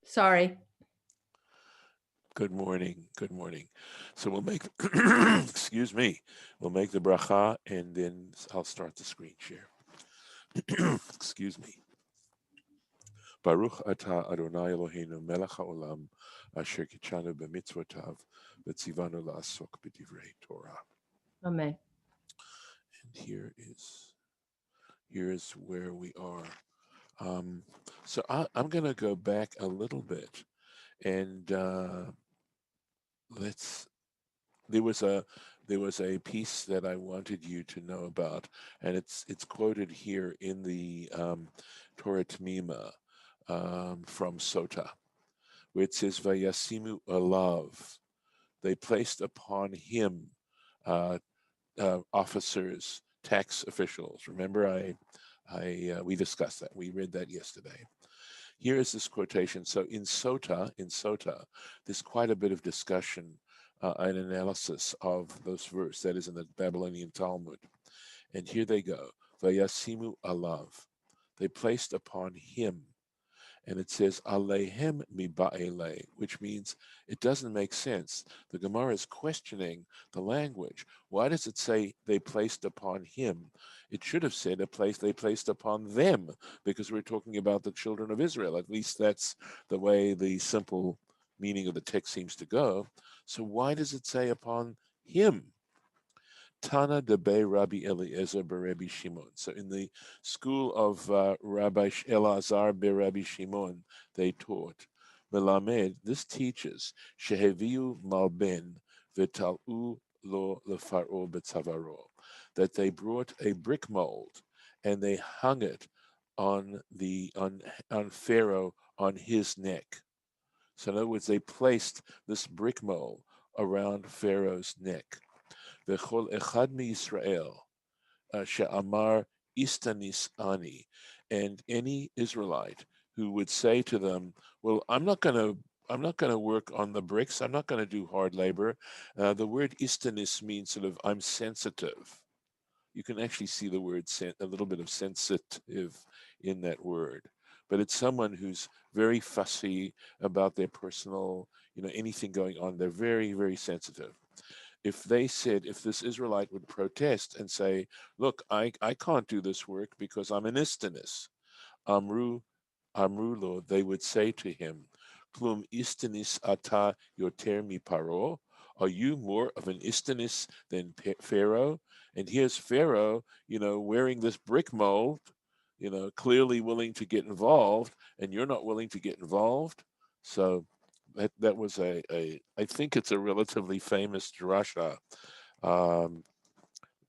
Sorry. Good morning. Good morning. So we'll make, excuse me, we'll make the bracha and then I'll start the screen share. Excuse me. Baruch atah Adonai Eloheinu melech haolam asher kitshanu b'mitzvotav v'tzivanu la'asok b'divrei Torah. Amen. And here is where we are. Um, I'm going to go back a little bit and let's there was a piece that I wanted you to know about, and it's quoted here in the Torah Tamima from Sota, where it says, "Vayasimu alav." They placed upon him uh, officers, tax officials. Remember, we discussed that. We read that yesterday. Here is this quotation. So in Sota, there's quite a bit of discussion and analysis of those verse that is in the Babylonian Talmud. And here they go. Vayasimu alav. They placed upon him. And it says alehem miba'ele, which means it doesn't make sense. The Gemara is questioning the language. Why does it say they placed upon him? It should have said they placed upon them, because we're talking about the children of Israel. At least that's the way the simple meaning of the text seems to go. So why does it say upon him? Tana de Be Rabbi Eliezer Rabbi Shimon. So in the school of Rabbi Elazar be Rabbi Shimon, they taught. Melamed, this teaches, Sheheviu Malben Vitalu lo lefaro betzavaro, that they brought a brick mold and they hung it on Pharaoh on his neck. So in other words, they placed this brick mold around Pharaoh's neck. וכל אחד מישראל שאמר istanis ani, and any Israelite who would say to them, "Well, I'm not going to work on the bricks. I'm not going to do hard labor." The word istanis means sort of I'm sensitive. You can actually see the word a little bit of sensitive in that word, but it's someone who's very fussy about their personal, anything going on. They're very, very sensitive. If this Israelite would protest and say, "Look, I can't do this work because I'm an Istanis," Amru, Amrulo, they would say to him, "Plum Istanis ata yoter mi paro? Are you more of an Istanis than Pharaoh?" And here's Pharaoh, wearing this brick mold, clearly willing to get involved, and you're not willing to get involved. So that was I think it's a relatively famous drasha um,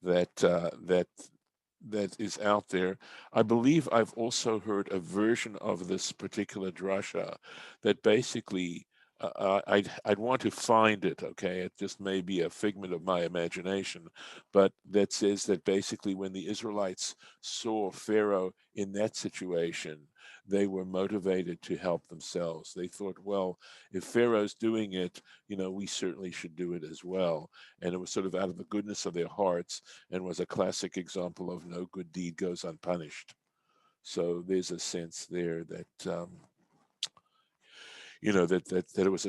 that is out there. I believe I've also heard a version of this particular drasha that basically I'd want to find it. Okay, it just may be a figment of my imagination, but that says that basically when the Israelites saw Pharaoh in that situation, they were motivated to help themselves. They thought, well, if Pharaoh's doing it, we certainly should do it as well. And it was sort of out of the goodness of their hearts, and was a classic example of no good deed goes unpunished. So there's a sense there that that it was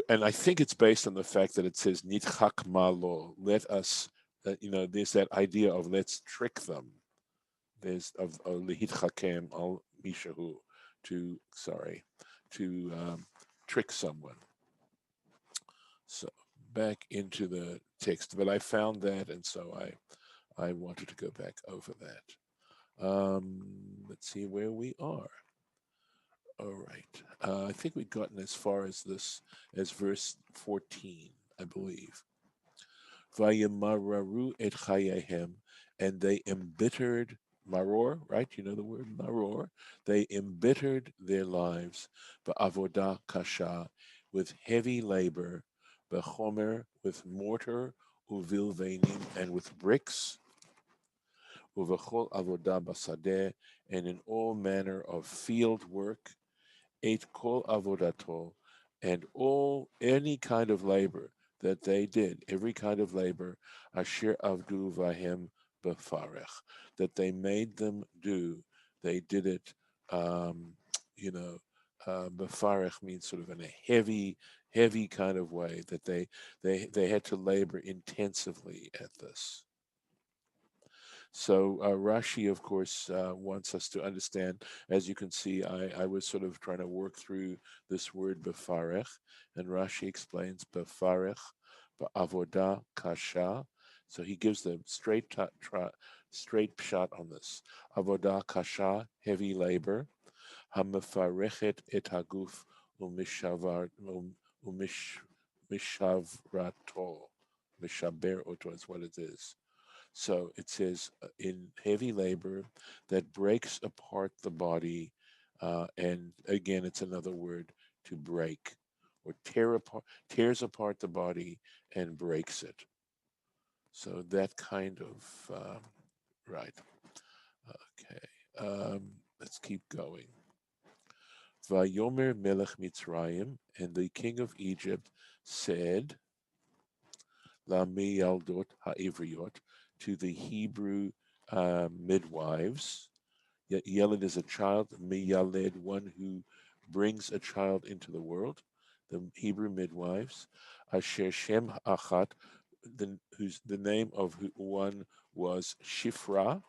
and I think it's based on the fact that it says nitchak malo, let us, there's that idea of let's trick them. There's of lehitchakem al mishahu, to sorry, to trick someone. So back into the text, but I found that, and so I wanted to go back over that. Let's see where we are. All right. I think we've gotten as far as verse 14, I believe. Vayamararu et chayehem, and they embittered, maror, right? You know the word maror? They embittered their lives, ba'avodah kasha, with heavy labor, b'chomer, with mortar, uvilvenim, and with bricks, uvechol avodah basadeh, and in all manner of field work, et kol avodato, and any kind of labor that they did, every kind of labor, asher avdu vahem befarech, that they made them do. They did it, um, you know, Befarech means sort of in a heavy kind of way, that they had to labor intensively at this. So Rashi, of course, wants us to understand. As you can see, I was sort of trying to work through this word befarech, and Rashi explains befarech, avodah kasha. So he gives the straight shot on this. Avodah kasha, heavy labor. Hamefarechet et haguf umishavar umish mishavrato. Mishaber oto is what it is. So it says in heavy labor that breaks apart the body, and again, it's another word to break, or tears apart the body and breaks it. So that kind of right. Okay, let's keep going. Vayomer Melech Mitzrayim, and the king of Egypt said, La Miyaldot Ha'ivriot, to the Hebrew midwives. Yeled is a child, Miyaled, one who brings a child into the world. The Hebrew midwives. Asher Shem Achat, the name of one was Shifra,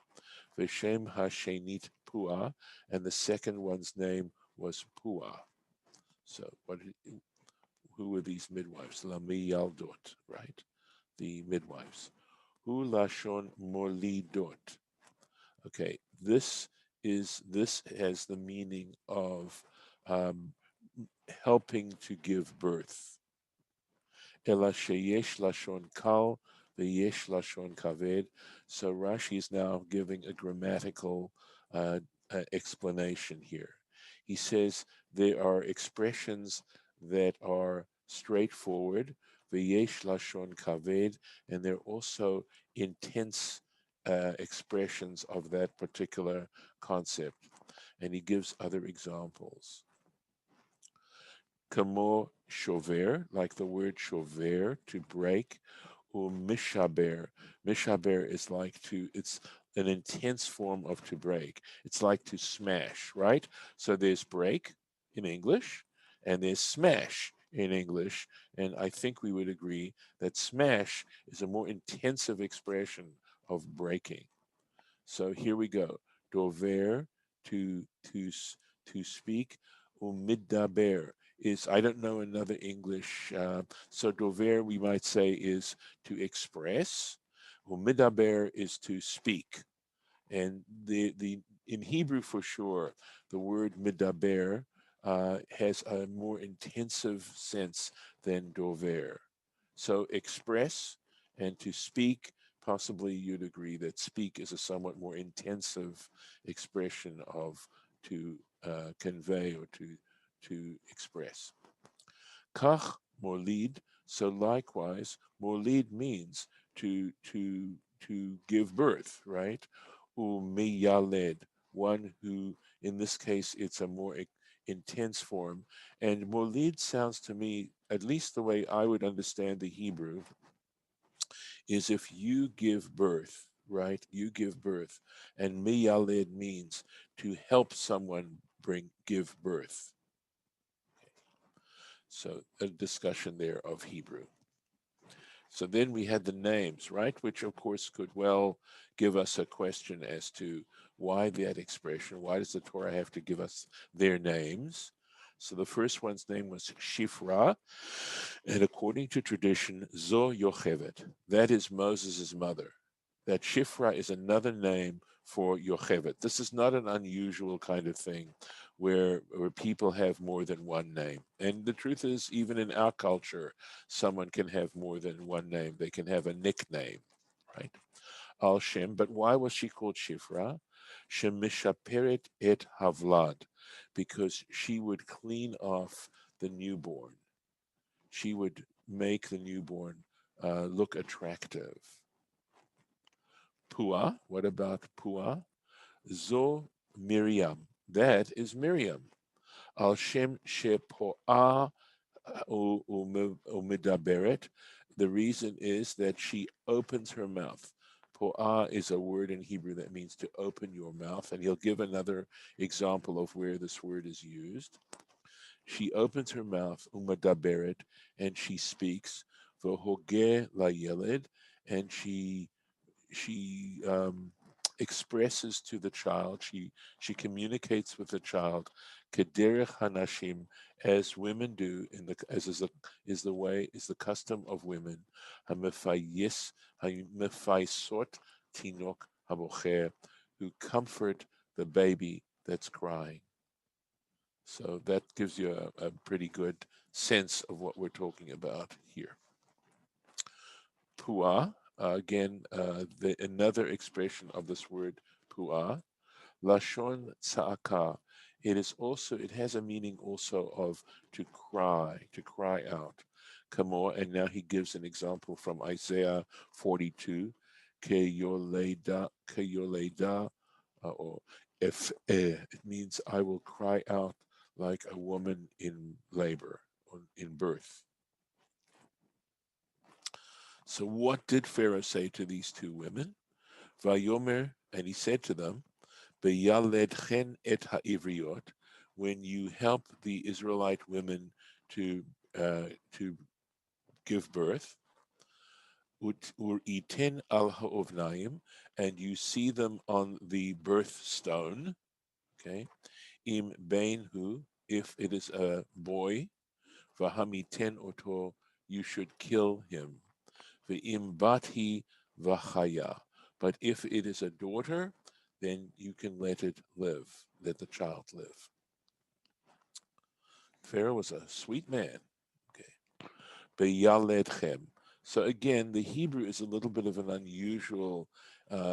Veshem Hashenit Pua, and the second one's name was Pua. So who were these midwives? Lami Yaldot, right? The midwives. Hu Lashon Molidot. Okay, this has the meaning of um, helping to give birth. Ela sheyesh lashon kal veyesh lashon kaved. So Rashi is now giving a grammatical explanation here. He says there are expressions that are straightforward, veyesh lashon kaved, and they're also intense expressions of that particular concept. And he gives other examples. Kamo shover, like the word shover, to break, or mishaber. Mishaber is like it's an intense form of to break. It's like to smash, right? So there's break in English, and there's smash in English, and I think we would agree that smash is a more intensive expression of breaking. So here we go. Dover, to speak. Umidaber is, I don't know another English. So dover, we might say, is to express. Umidaber is to speak. And the in Hebrew for sure, the word midaber has a more intensive sense than dover. So express and to speak, possibly you'd agree that speak is a somewhat more intensive expression of to convey or to express. Kach molid. So likewise, molid means to give birth, right? Umiyaled, one who, in this case, it's a more intense form. And molid sounds to me, at least the way I would understand the Hebrew, is if you give birth, right? You give birth, and miyaled means to help someone give birth. So a discussion there of Hebrew. So then we had the names, right? Which of course could well give us a question as to why that expression. Why does the Torah have to give us their names? So the first one's name was Shifra, and according to tradition, Zo Yochevet. That is Moses' mother. That Shifra is another name for Yochevet. This is not an unusual kind of thing where people have more than one name. And the truth is, even in our culture, someone can have more than one name. They can have a nickname, right? Al Shem. But why was she called Shifra? Shemishaperet et Havlad, because she would clean off the newborn. She would make the newborn look attractive. Pua, what about Pua? Zo Miriam, that is Miriam. Al Shem Shepoa Umidaberet. The reason is that she opens her mouth. Po'ah is a word in Hebrew that means to open your mouth, and he'll give another example of where this word is used. She opens her mouth, umadaberet, and she speaks, v'hogeh layeled, and she expresses to the child. She communicates with the child, kederech hanashim, as women do in the as is the custom of women, hamefayis hamefaisot tinok habocher, who comfort the baby that's crying. So that gives you a pretty good sense of what we're talking about here. Puah, again, another expression of this word puah, lashon tza'aka. It has a meaning also of to cry out. Kamo, and now he gives an example from Isaiah 42, ke yoleda, or if it means I will cry out like a woman in labor, or in birth. So what did Pharaoh say to these two women? Vayomer, and he said to them, Beyaledchen et ha'ivriot, when you help the Israelite women to to give birth, iten al ha'ovnaim, and you see them on the birthstone, okay, im hu, if it is a boy, v'hamiten oto, you should kill him. V'im bathi v'chaya. But if it is a daughter, then you can let it live, let the child live. Pharaoh was a sweet man. Okay. Beyaledchem. So again, the Hebrew is a little bit of an unusual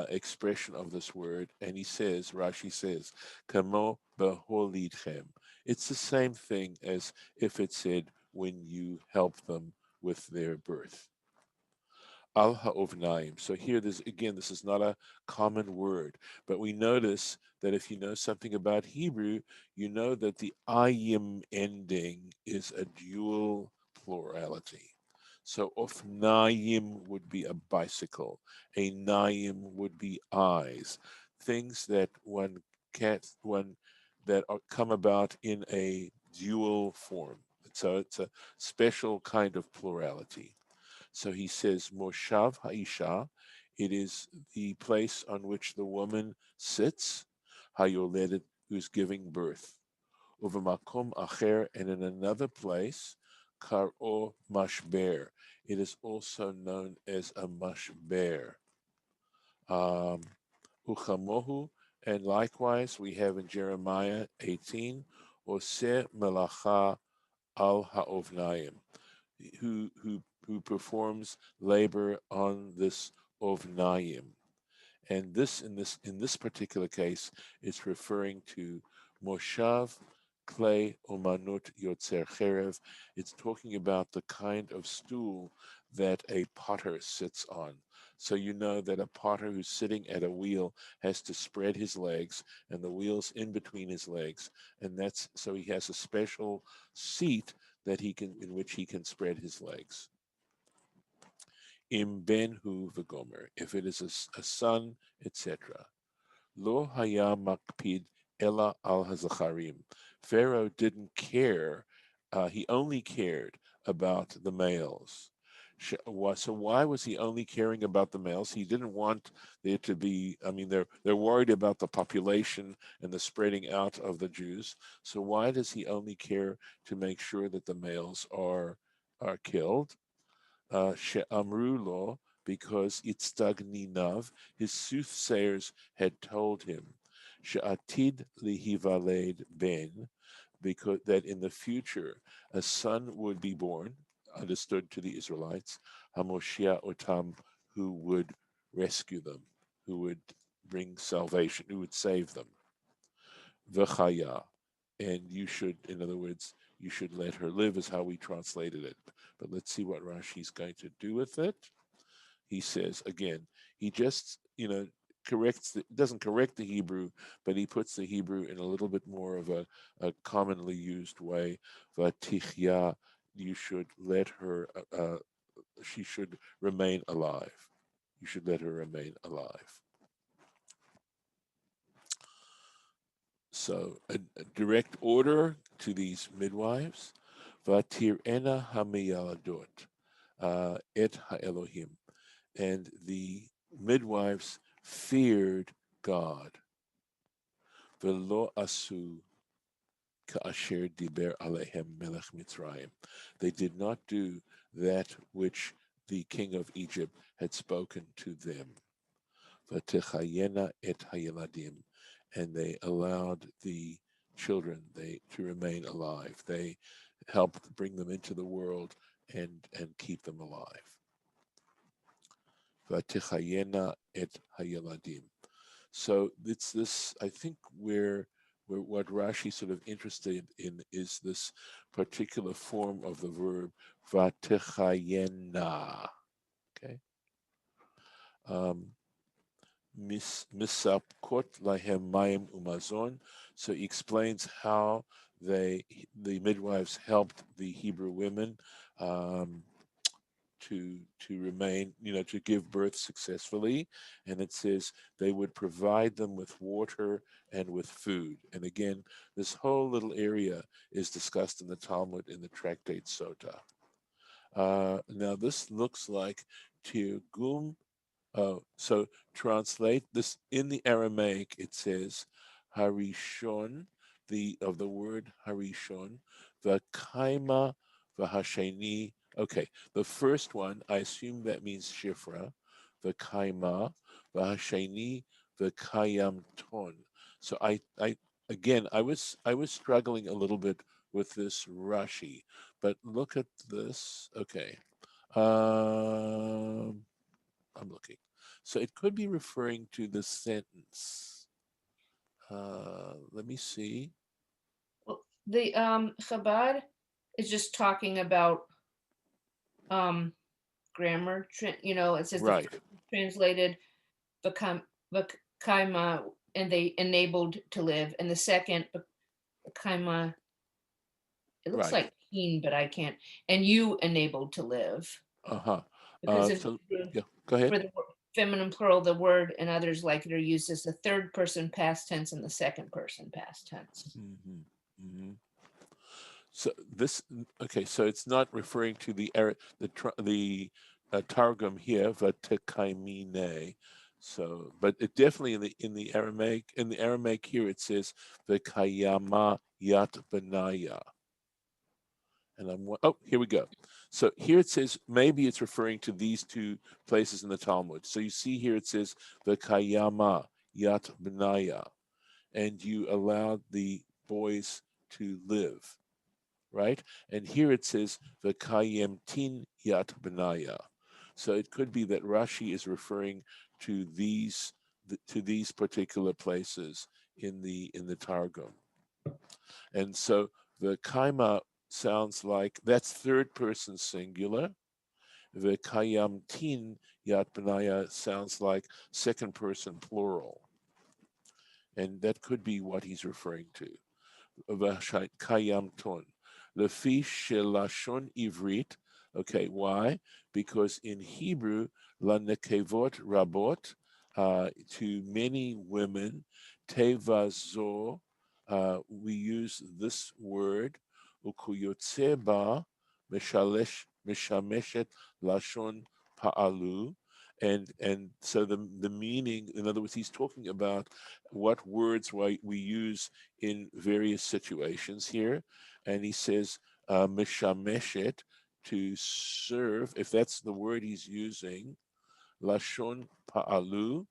expression of this word, and Rashi says, kamo beholidchem. It's the same thing as if it said, when you help them with their birth. Al ha'ovnaim. So here, this is not a common word, but we notice that if you know something about Hebrew, you know that the ayim ending is a dual plurality. So ofnaim would be a bicycle, a naim would be eyes, things that come about in a dual form. So it's a special kind of plurality. So he says, Moshav Haisha, it is the place on which the woman sits, Hayoledet, who's giving birth. Uvamakom Acher, and in another place, Karo Mashber. It is also known as a mashber. Uchamohu, and likewise we have in Jeremiah 18, Ose Melacha al Ha'ovnayim, who performs labor on this ovnayim. And in this particular case, it's referring to Moshav Clay Omanut Yotzer Cherev. It's talking about the kind of stool that a potter sits on. So you know that a potter who's sitting at a wheel has to spread his legs, and the wheel's in between his legs, and that's so he has a special seat in which he can spread his legs. Im benhu v'gomer, if it is a son, etc. Lo haya makpid ela al hazacharim. Pharaoh didn't care. He only cared about the males. So why was he only caring about the males? He didn't want there to be. I mean, they're worried about the population and the spreading out of the Jews. So why does he only care to make sure that the males are killed? She'amru lo, because Itzdagninav, his soothsayers had told him, She'atid lihivaled ben, because that in the future a son would be born, understood to the Israelites, Hamoshia Otam, who would rescue them, who would bring salvation, who would save them. V'chaya, and you should, in other words, you should let her live, is how we translated it. But let's see what Rashi's going to do with it. He says, again, he just, doesn't correct the Hebrew, but he puts the Hebrew in a little bit more of a commonly used way. Vatichya, you should let her, she should remain alive. You should let her remain alive. So a direct order midwives, Vatir'ena hamiyaladot et ha'Elohim, and the midwives feared God. Velo asu ka'asher diber alehem melech Mitzrayim. They did not do that which the king of Egypt had spoken to them. V'techayena et hayeladim, and they allowed the children to remain alive. They helped bring them into the world and keep them alive. V'techayena et hayeladim. So it's this, I think, where what Rashi sort of interested in is this particular form of the verb vatechayena. Okay. Misapkot lahem mayim umazon. So he explains how the midwives helped the Hebrew women um, to remain, to give birth successfully. And it says they would provide them with water and with food. And again, this whole little area is discussed in the Talmud in the tractate Sota. Now this looks like Tirgum. So translate this in the Aramaic. It says Harishon, of the word Harishon, the Kaima, the Hasheni. Okay, the first one, I assume that means Shifra, the Kaima, the Hasheni, the Kayam Ton. So I again, I was struggling a little bit with this Rashi, but look at this. Okay. I'm looking. So it could be referring to the sentence. Let me see. Well, the Chabad is just talking about um grammar. It says the Right, first translated become Kaima, and they enabled to live, and the second Kaima, it looks right. like keen, but I can't. And you enabled to live Uh-huh. because in So Hebrew, yeah, go ahead. for the feminine plural, the word and others like it are used as the third person past tense and the second person past tense. Hmm. Hmm. So this, okay, so it's not referring to the Targum here, Vatekaimine. So, but it definitely in the Aramaic here it says Vekayama Yat Benaya. And here we go. So here it says maybe it's referring to these two places in the Talmud. So you see here it says the Kayama Yat Benaya, and you allowed the boys to live, right? And here it says the Kayemtin Yat Benaya. So it could be that Rashi is referring to these particular places in the Targum. And so the kaima sounds like that's third person singular. The kayamtin yatmanaya sounds like second person plural. And that could be what he's referring to. Kayamton. Lefi shelashon ivrit. Okay, why? Because in Hebrew, la nekevot rabot, to many women, tevazo, we use this word, ukuyotze ba, meshameshet lashon pa'alu, and so the meaning, in other words, he's talking about what words we use in various situations here, and he says mishameshet, to serve, if that's the word he's using, lashon pa'alu,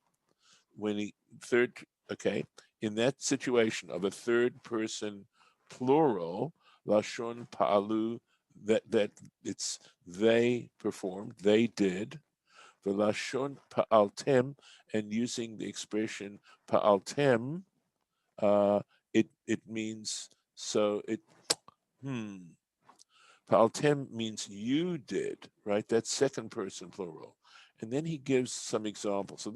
when he third, okay, in that situation of a third person plural, lashon pa'alu, that it's they performed, they did, the lashon pa'altem, and using the expression pa'altem, uh, it means, so it hmm pa'altem means you did, right? That's second person plural. And then he gives some examples. So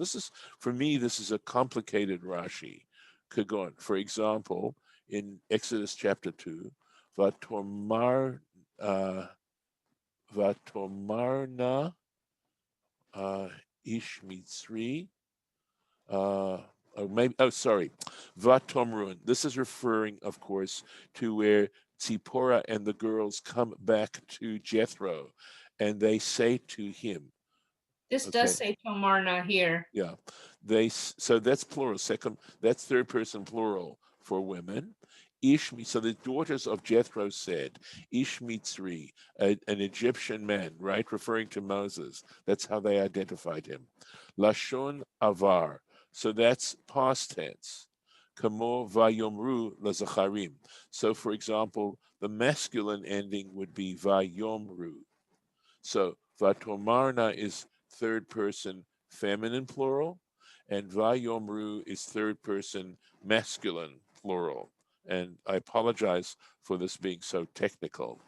for me, this is a complicated Rashi. Kagon. For example, in Exodus chapter 2, Vatomar, uh, Vatomarna, Ish Mitzri, uh, Oh, maybe. Oh, sorry. Vatomrun. This is referring, of course, to where Tzipporah and the girls come back to Jethro, and they say to him, This does okay, say Tomarna here. yeah, so that's plural. Second, that's third person plural for women. Ishmi. So the daughters of Jethro said, Ishmitzri, an Egyptian man, right, referring to Moses. That's how they identified him. Lashon Avar. So that's past tense. Kamo vayomru lazacharim. So, for example, the masculine ending would be vayomru. So vatomarna is third person feminine plural, and vayomru is third person masculine plural. And I apologize for this being so technical.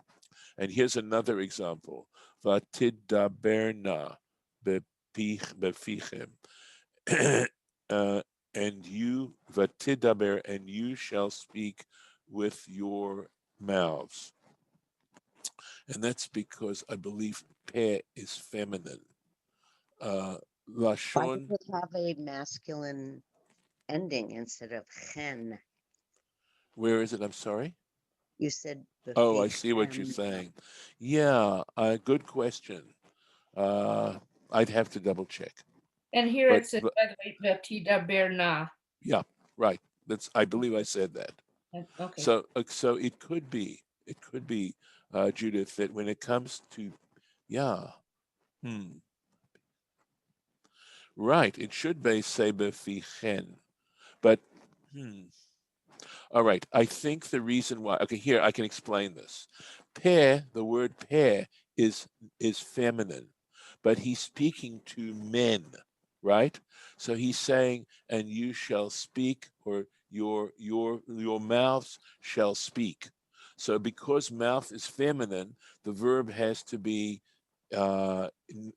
And here's another example. Vatidaberna befichem. And you, vatidaber, and you shall speak with your mouths. And that's because I believe pe is feminine. Uh, Why does Lashon, it have a masculine ending instead of chen? where is it? I'm sorry. You said Oh, I see what you're befichem. saying. Yeah, good question. Uh, I'd have to double check. And here But, it says, but by the way, Betida Berna. yeah, right. That's I believe I said that. Okay. So it could be, Judith, that when it comes to, yeah, hmm, right, it should be sebe fichen, but hmm. All right. I think the reason why, okay, here I can explain this. Pair, the word pair is feminine, but he's speaking to men, right? So he's saying, and you shall speak, or your mouths shall speak. So because mouth is feminine, the verb has to be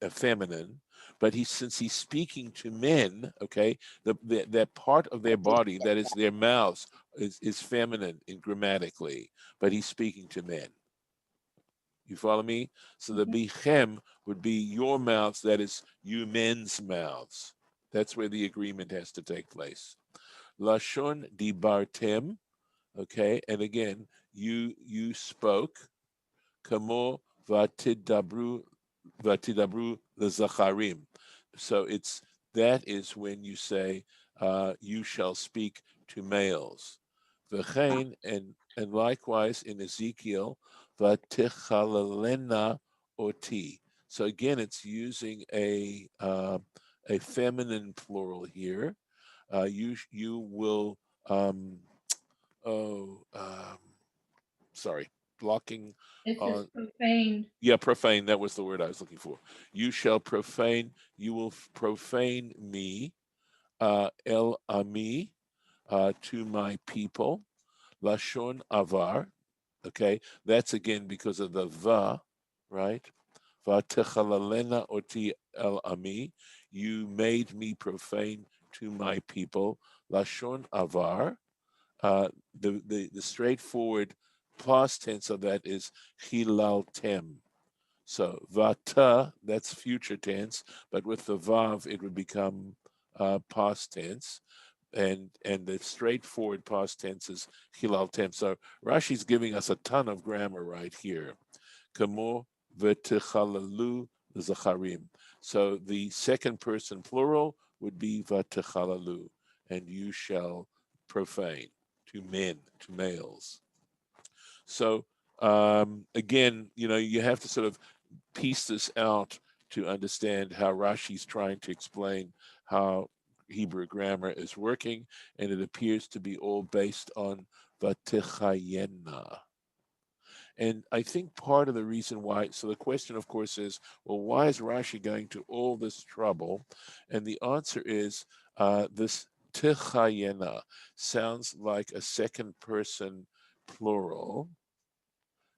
feminine. But since he's speaking to men, okay, that part of their I did body get that is that. their mouths is feminine in grammatically, but he's speaking to men. You follow me? So the Mhm. bichem would be your mouths, that is you men's mouths. That's where the agreement has to take place. Lashon dibartem, okay, and again, you spoke, kamo vatidabru lezacharim. So that is when you say, you shall speak to males. V'chein, and likewise in Ezekiel, v'tichalalena oti. So again, it's using a feminine plural here. You will, um, oh, sorry, blocking It says on, profane. yeah, profane. That was the word I was looking for. You shall profane. You will profane me, el ami, to my people. Lashon avar. Okay, that's again because of the va, right? Vatechalalena oti el ami. You made me profane to my people. Lashon avar. The straightforward past tense of that is hilaltem. So vata, that's future tense, but with the vav, it would become past tense. And the straightforward past tense is hilaltem. So Rashi's giving us a ton of grammar right here. Kamo v'tichalalu zacharim. So the second person plural would be v'tichalalu, and you shall profane to men, to males. So again, you have to sort of piece this out to understand how Rashi's trying to explain how Hebrew grammar is working, and it appears to be all based on v'tichayena. And I think part of the reason why, so the question, of course, is, well, why is Rashi going to all this trouble? And the answer is, this tichayena sounds like a second person plural.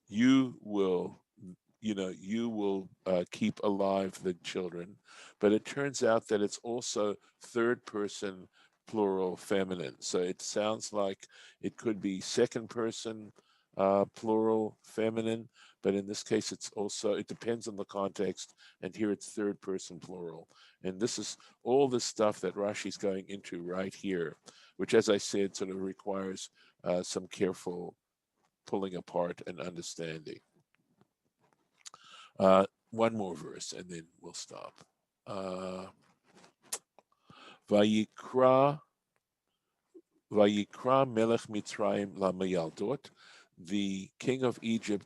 You will, keep alive the children. But it turns out that it's also third person plural feminine. So it sounds like it could be second person plural feminine, but in this case, it depends on the context, and here it's third person plural. And this is all the stuff that Rashi's going into right here, which, as I said, sort of requires some careful pulling apart and understanding. One more verse, and then we'll stop. Vayikra melech Mitzrayim lamayaldot. The king of Egypt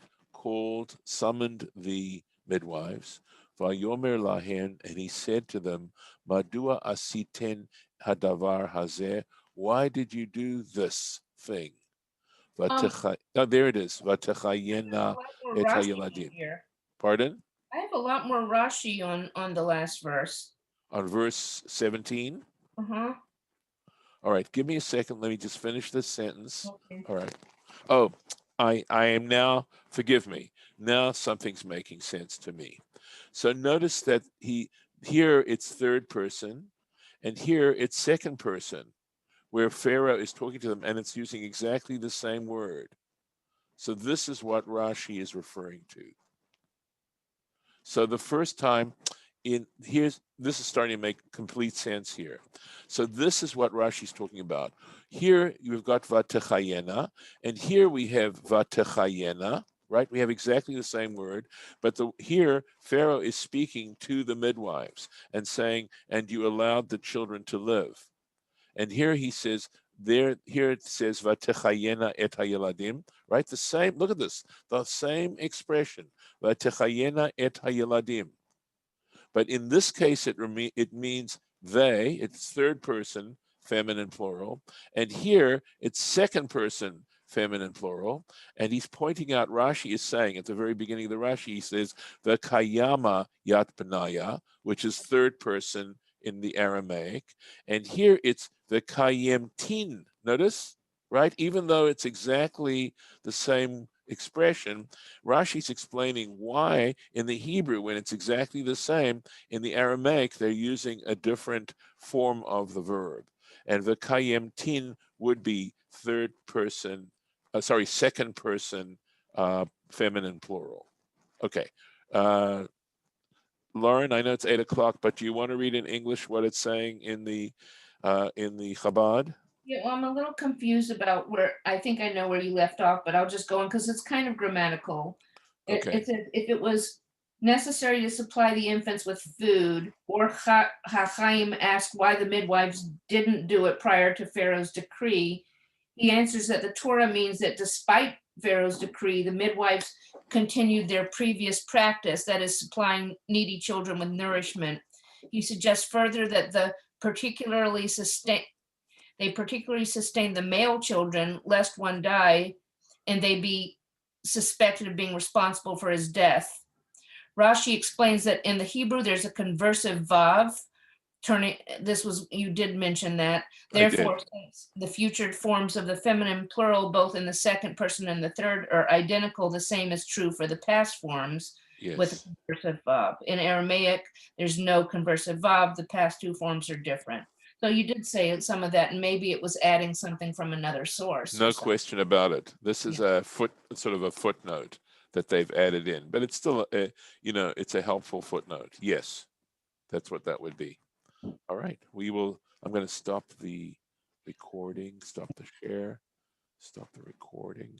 summoned the midwives. Vayomer lahen, and he said to them, Madua asiten hadavar hazeh. Why did you do this thing? There it is. Vatechayena et hayeladim. Pardon? I have a lot more Rashi on the last verse. On verse 17? Uh-huh. All right, give me a second. Let me just finish this sentence. Okay. All right. Oh, I am now, forgive me. Now something's making sense to me. So notice that here it's third person, and here it's second person, where Pharaoh is talking to them, and it's using exactly the same word. So this is what Rashi is referring to. So the first time this is starting to make complete sense here. So this is what Rashi's talking about. Here you've got Vatechayena, and here we have Vatechayena, right? We have exactly the same word, but here Pharaoh is speaking to the midwives and saying, and you allowed the children to live. And here he says, here it says Vatechayena et hayeladim, right? The same, look at this, the same expression, Vatechayena et hayeladim. But in this case, it means they, it's third person, feminine plural. And here it's second person, feminine plural. And he's pointing out, Rashi is saying at the very beginning of the Rashi, he says, the kayama yat benaya, which is third person in the Aramaic. And here it's the kayemtin. Notice, right? Even though it's exactly the same expression, Rashi's explaining why in the Hebrew, when it's exactly the same, in the Aramaic, they're using a different form of the verb. And the kayemtin would be second person, feminine plural. Okay. Lauren, I know it's 8 o'clock, but do you want to read in English what it's saying in the Chabad? Yeah, well, I'm a little confused about where, I think I know where you left off, but I'll just go on because it's kind of grammatical. Okay. It says, if it was necessary to supply the infants with food, or Chaim asked why the midwives didn't do it prior to Pharaoh's decree, he answers that the Torah means that despite Pharaoh's decree, the midwives continued their previous practice, that is supplying needy children with nourishment. He suggests further that they particularly sustain the male children, lest one die and they be suspected of being responsible for his death. Rashi explains that in the Hebrew, there's a conversive vav, you did mention that. Therefore, since the future forms of the feminine plural, both in the second person and the third, are identical, the same is true for the past forms. Yes. With a conversive vav. In Aramaic, there's no conversive vav. The past two forms are different. So you did say some of that, and maybe it was adding something from another source. No question about it. This is sort of a footnote that they've added in, but it's still, it's a helpful footnote. Yes, that's what that would be. All right, I'm going to stop the recording, stop the share, stop the recording.